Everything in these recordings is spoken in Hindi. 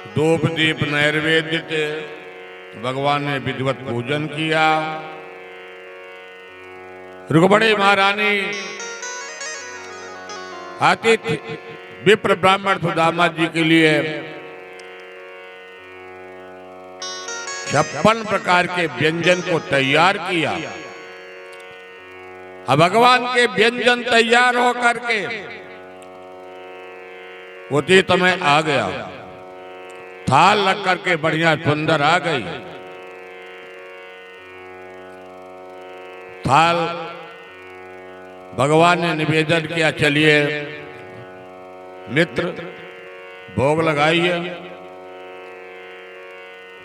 धूप दीप नैवेद्य थे, भगवान ने विधिवत पूजन किया। रुक्मिणी महारानी आतिथ्य विप्र ब्राह्मण सुदामा जी के लिए 56 प्रकार के व्यंजन को तैयार किया। अब भगवान के व्यंजन तैयार होकर के उचित में आ गया, थाल लग करके बढ़िया सुंदर आ गई। थाल भगवान ने निवेदन किया, चलिए मित्र भोग लगाइए।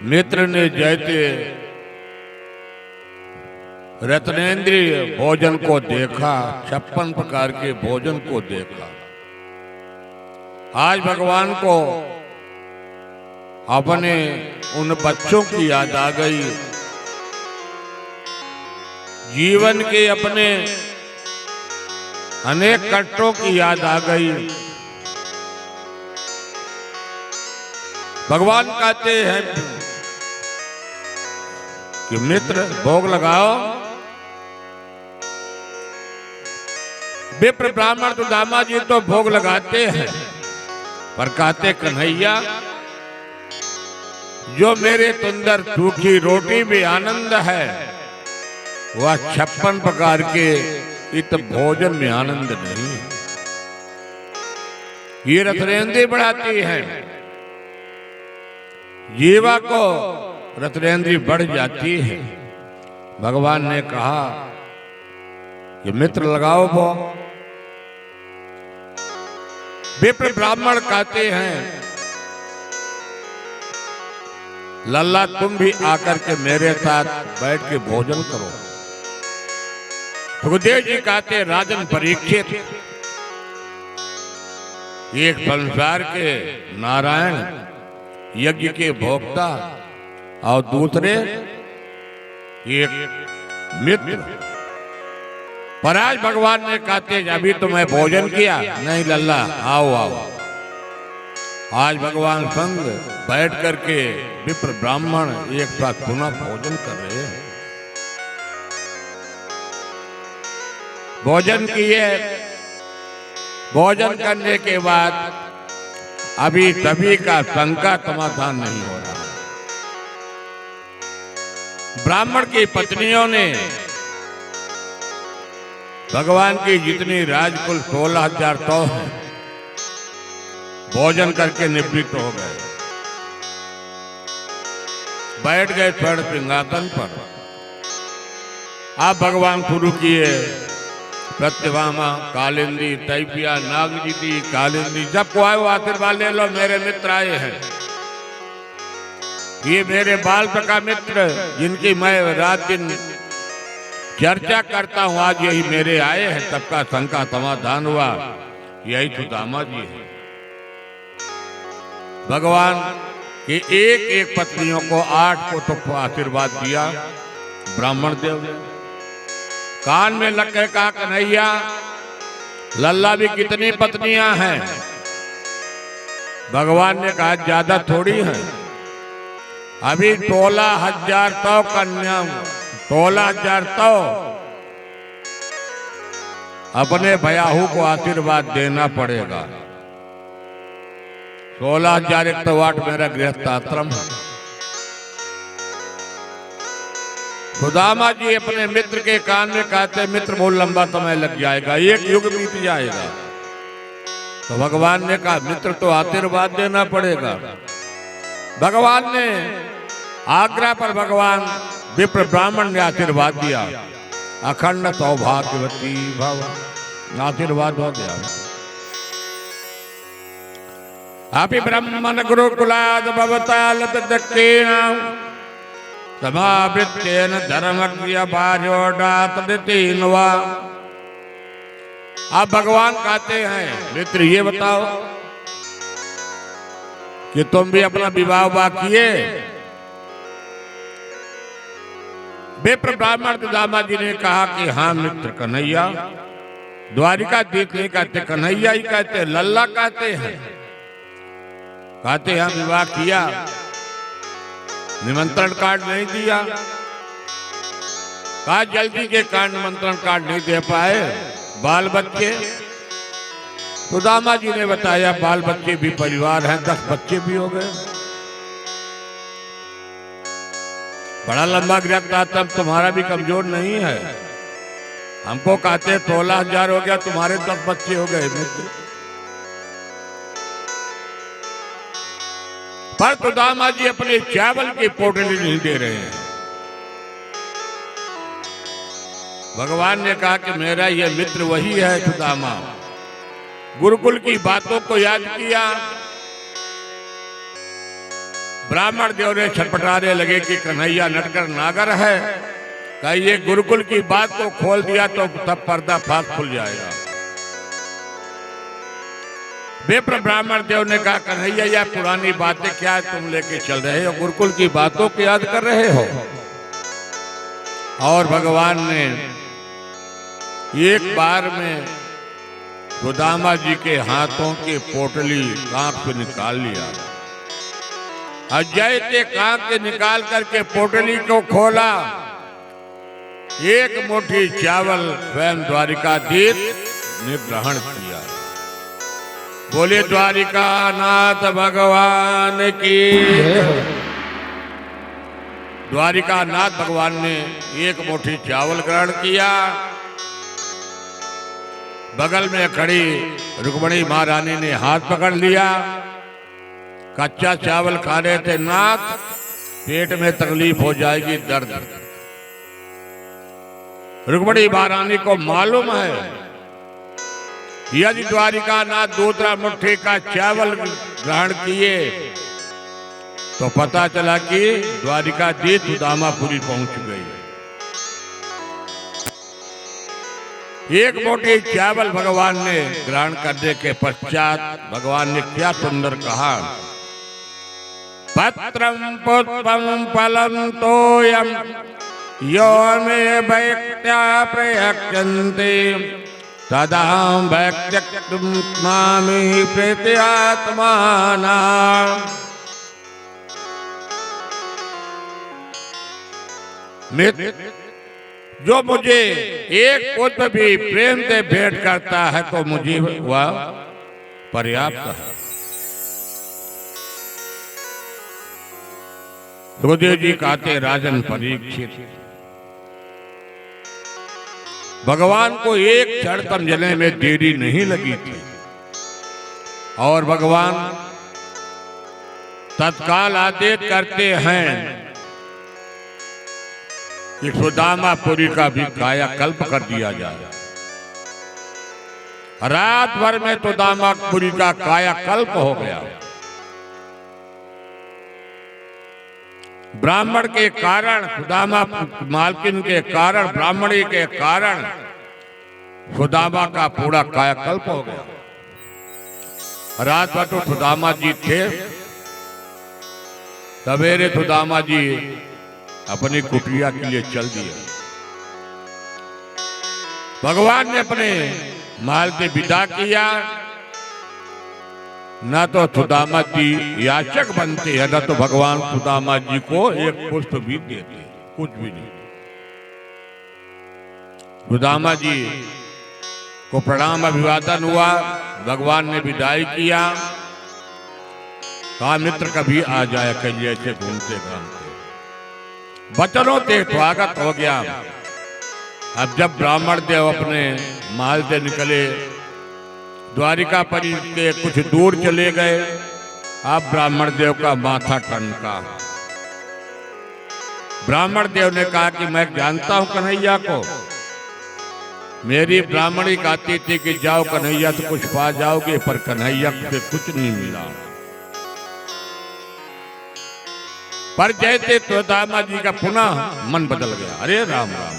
मित्र ने जैसे रत्नेंद्रिय भोजन को देखा, 56 प्रकार के भोजन को देखा। आज भगवान को अपने उन बच्चों की याद आ गई, जीवन के अपने अनेक कष्टों की याद आ गई। भगवान कहते हैं कि मित्र भोग लगाओ। विप्र ब्राह्मण सुदामा जी तो भोग लगाते हैं, पर कहते कन्हैया जो मेरे सुंदर सूखी रोटी में आनंद है, वह 56 प्रकार के इत भोजन में आनंद नहीं है। ये रत्नेंद्रिय बढ़ाती है, जीवा को रत्नेंद्रिय बढ़ जाती है। भगवान ने कहा कि मित्र लगाओ भोग। विप्र ब्राह्मण कहते हैं लल्ला तुम भी आकर के मेरे साथ बैठ के भोजन करो। सुखदेव जी कहते राजन परीक्षित एक संसार के नारायण यज्ञ के भोक्ता और दूसरे एक मित्र। पर आज भगवान ने कहते अभी तो मैं भोजन किया नहीं, लल्ला आओ आओ। आज भगवान संग बैठ करके विप्र ब्राह्मण एक साथ पुनः भोजन कर रहे हैं। भोजन किए, भोजन करने के बाद अभी सभी का शंका समाधान नहीं हो रहा। ब्राह्मण की पत्नियों ने भगवान की जितनी राजकुल 16,000 तो है, भोजन करके निवृत्त हो गए, बैठ गए स्वर्ण सिंहासन पर। आप भगवान शुरू किए सत्यभामा, कालिंदी, तैपिया, नागजीती, कालिंदी, सबको आए वो आशीर्वाद ले लो, मेरे मित्र आए हैं। ये मेरे बाल का मित्र जिनकी मैं रात दिन चर्चा करता हूं, आज यही मेरे आए हैं। सबका शंका समाधान हुआ, यही सुदामा जी है। भगवान की एक एक पत्नियों को 8 को तो आशीर्वाद दिया ब्राह्मण देव ने। कान में लग के कहा कन्हैया लल्ला भी कितनी पत्नियां हैं? भगवान ने कहा ज्यादा थोड़ी है, अभी 16,000 तो कन्या, 16,000 तो अपने भयाहू को आशीर्वाद देना पड़ेगा। 16,001 मेरा गृहस्थ आश्रम है। सुदामा जी अपने मित्र के कान में कहते मित्र बहुत लंबा समय लग जाएगा, 1 युग बीत जाएगा। तो भगवान ने कहा मित्र तो आशीर्वाद देना पड़ेगा। भगवान ने आग्रह पर भगवान विप्र ब्राह्मण ने आशीर्वाद दिया, अखंड सौभाग्यवती भव, आशीर्वाद हो गया। अपि ब्रह्मण गुरुकुलाद भवतालत दक्षिण समावृत्तेन धर्मज्ञ भार्योडातवा। आप भगवान कहते हैं मित्र ये बताओ कि तुम भी अपना विवाह किए? विप्र ब्राह्मण सुदामा जी ने कहा कि हाँ मित्र कन्हैया। द्वारिका देख नहीं कहते कन्हैया ही कहते, लल्ला कहते हैं। कहते हैं विवाह किया, निमंत्रण कार्ड नहीं दिया। कहा जल्दी के कारण निमंत्रण कार्ड नहीं दे पाए, बाल बच्चे। सुदामा जी ने बताया बाल बच्चे भी परिवार हैं, 10 बच्चे भी हो गए। बड़ा लंबा गिरफ्ता तब तुम्हारा भी कमजोर नहीं है। हमको कहते 16,000 हो गया, तुम्हारे 10 बच्चे हो गए मित्र। पर सुदामा जी अपने चावल की पोटली नहीं दे रहे हैं। भगवान ने कहा कि मेरा ये मित्र वही है सुदामा। गुरुकुल की बातों को याद किया। ब्राह्मण देव ने छटपटाने लगे कि कन्हैया नटकर नागर है, कहीं ये गुरुकुल की बात को खोल दिया तो तब पर्दा फाश खुल जाएगा। विप्र ब्राह्मण देव ने कहा कन्हैया यह पुरानी बातें क्या तुम लेके चल रहे हो, गुरुकुल की बातों को याद कर रहे हो। और भगवान ने एक बार में सुदामा जी के हाथों की पोटली कांख पे निकाल लिया। अजय के कांख के निकाल करके पोटली को खोला। एक मुट्ठी चावल स्वयं द्वारिकाधीश ने ग्रहण किया। बोले द्वारिका नाथ भगवान की। द्वारिका नाथ भगवान ने एक मुट्ठी चावल ग्रहण किया। बगल में खड़ी रुक्मिणी महारानी ने हाथ पकड़ लिया। कच्चा चावल खा रहे थे, नाथ पेट में तकलीफ हो जाएगी, दर्द। रुक्मिणी महारानी को मालूम है यदि द्वारिका नाथ दूसरा मुट्ठी का चावल ग्रहण किए तो पता चला कि द्वारिकाधीश सुदामापुरी पहुंच गई। एक मुट्ठी चावल भगवान ने ग्रहण करने के पश्चात भगवान ने क्या सुंदर कहा, पत्रम पुष्पम फलम तोयम यो मे भक्त्या प्रयक्षन्ते तदा भक्त्यक्तुम मामि प्रीत्यात्माना। मित्र, जो मुझे एक पुष्प भी प्रेम से भेंट करता है तो मुझे वह पर्याप्त है। सुखदेव जी कहते राजन परीक्षित, भगवान को एक क्षण समझने में देरी नहीं लगी थी और भगवान तत्काल आदेश करते हैं कि सुदामापुरी का भी कायाकल्प कर दिया जाए। रात भर में सुदामापुरी का कायाकल्प हो गया। ब्राह्मण के कारण, सुदामा मालकिन के कारण, ब्राह्मणी के कारण सुदामा का पूरा कायाकल्प हो गया। रात भर तो सुदामा जी थे। सवेरे सुदामा जी अपनी कुटिया के लिए चल दिए। भगवान ने अपने महल से विदा किया। न तो सुदामा जी याचक बनते हैं, न तो भगवान सुदामा जी को एक पुष्प भी देते, कुछ भी नहीं। सुदामा जी को प्रणाम अभिवादन हुआ। भगवान ने विदाई किया। कहा मित्र कभी आ जाए, कहीं ऐसे घूमते घामते। बचनों से स्वागत हो गया। अब जब ब्राह्मण देव अपने महल से निकले, द्वारिकापुरी के कुछ दूर चले गए। अब ब्राह्मण देव का माथा ठनका। ब्राह्मण देव ने कहा कि मैं जानता हूं कन्हैया को। मेरी ब्राह्मणी कहती थी कि जाओ कन्हैया से कुछ पा जाओगे, पर कन्हैया से कुछ नहीं मिला। पर जैसे सुदामा जी का पुनः मन बदल गया। अरे राम राम,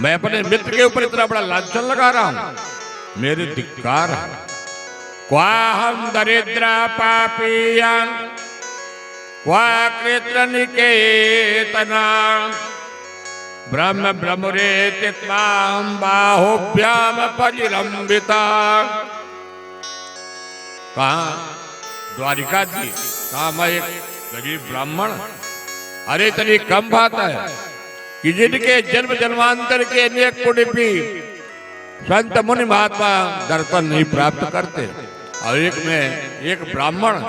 मैं अपने मित्र के ऊपर इतना बड़ा लांछन लगा रहा हूं, मेरे धिक्कार है। क्वाहम दरिद्रा पापियां क्वा कृत्र निकेतना ब्रह्म ब्रह्मरे तित्मां बाहुभ्याम परिलंबिता। कहा द्वारिका जी कहा मैं एक गरीब ब्राह्मण, अरे इतनी कम बात है कि जिनके जन्म जन्मांतर के अनेक कुटिपी संत मुनि महात्मा दर्शन नहीं प्राप्त करते, और एक ब्राह्मण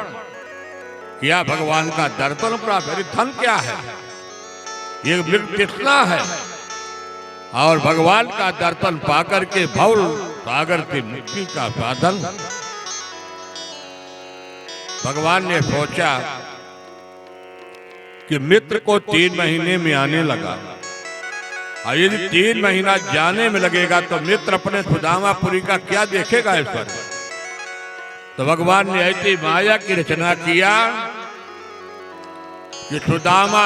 किया भगवान का दर्शन प्राप्त। अरे धन क्या है, ये मृग तृष्णा है, और भगवान का दर्शन पाकर के भव सागर की मुक्ति का साधन। भगवान ने सोचा कि मित्र को 3 महीने में आने लगा, और यदि 3 महीना जाने में लगेगा तो मित्र अपने सुदामापुरी का क्या देखेगा इस पर। तो भगवान ने ऐसी माया की रचना किया कि सुदामा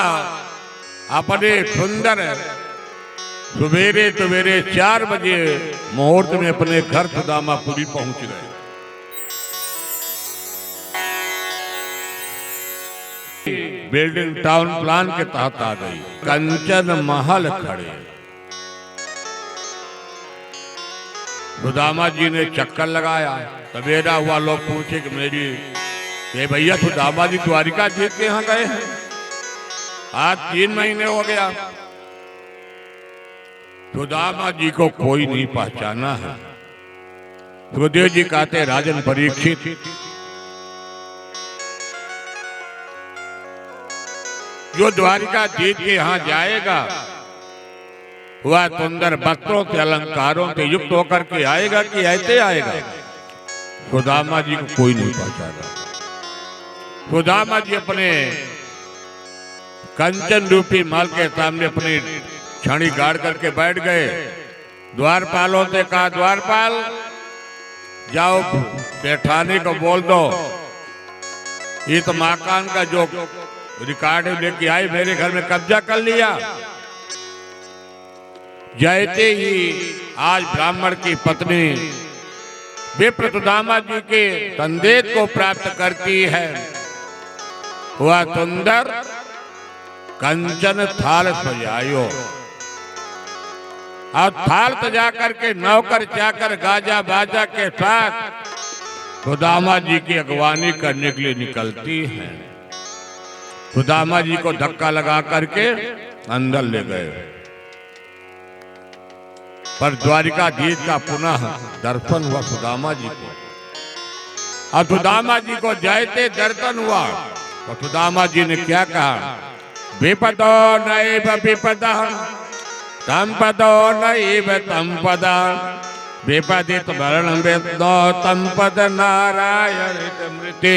अपने सुंदर सवेरे सवेरे 4 बजे मुहूर्त में अपने घर सुदामापुरी पहुंच गए। बिल्डिंग टाउन प्लान के तहत आ गई, कंचन महल खड़े। सुदामा जी ने चक्कर लगाया, सवेरा हुआ, लोग पूछे कि भैया सुदामा जी द्वारिका जी के यहाँ गए हैं, आज 3 महीने हो गया, सुदामा जी को कोई नहीं पहचाना है। सुखदेव जी कहते राजन परीक्षित, जो द्वारिका जी के यहाँ जाएगा वह सुंदर वस्त्रों से अलंकारों से युक्त होकर के आएगा कि ऐसे आएगा। सुदामा जी को कोई नहीं पहचाना। सुदामा जी अपने कंचन रूपी महल के सामने अपनी छड़ी गाड़ करके बैठ गए। द्वारपालों से कहा, द्वारपाल जाओ बैठाने को बोल दो, इस मकान का जो रिकॉर्ड लेके आए, मेरे घर में कब्जा कर लिया। जैसे ही आज ब्राह्मण की पत्नी विप्र सुदामा जी के संदेश को प्राप्त करती है, वह सुंदर कंचन थाल सजायो, और थाल सजा करके नौकर चाकर गाजा बाजा के साथ सुदामा जी की अगवानी करने के लिए निकलती है। सुदामा जी को धक्का लगा करके अंदर ले गए, पर द्वारिकाधीश का पुनः दर्शन हुआ सुदामा जी को। और सुदामा जी को जैसे दर्शन हुआ तो सुदामा जी ने क्या कहा, विपदो नैव विपदा संपदो नैव संपदा विपदित वर्ण वेदो संपद नारायण मृते।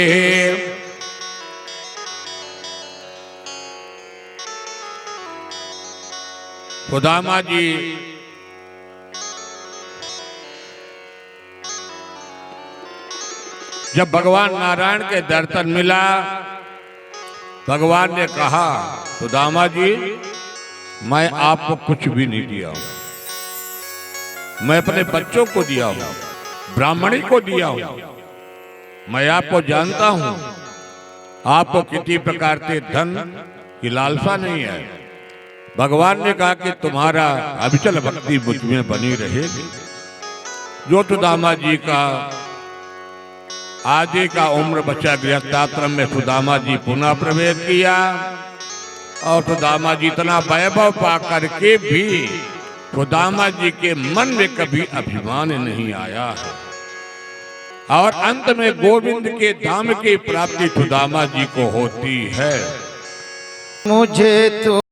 सुदामा जी जब भगवान नारायण के दर्शन मिला, भगवान ने कहा, सुदामा जी मैं आपको कुछ भी नहीं दिया हूं, मैं अपने बच्चों को दिया हूं, ब्राह्मणी को दिया हूं, मैं आपको जानता हूं, आपको किसी प्रकार से धन की लालसा नहीं है। भगवान ने कहा कि तुम्हारा अविचल भक्ति मुझ में बनी रहेगी। जो सुदामा जी का आदि का उम्र बचा गृहस्थाश्रम में सुदामा जी पुनः प्रवेश किया, और सुदामा जी इतना वैभव पा करके भी सुदामा जी के मन में कभी अभिमान नहीं आया है, और अंत में गोविंद के धाम की प्राप्ति सुदामा जी को होती है। मुझे तो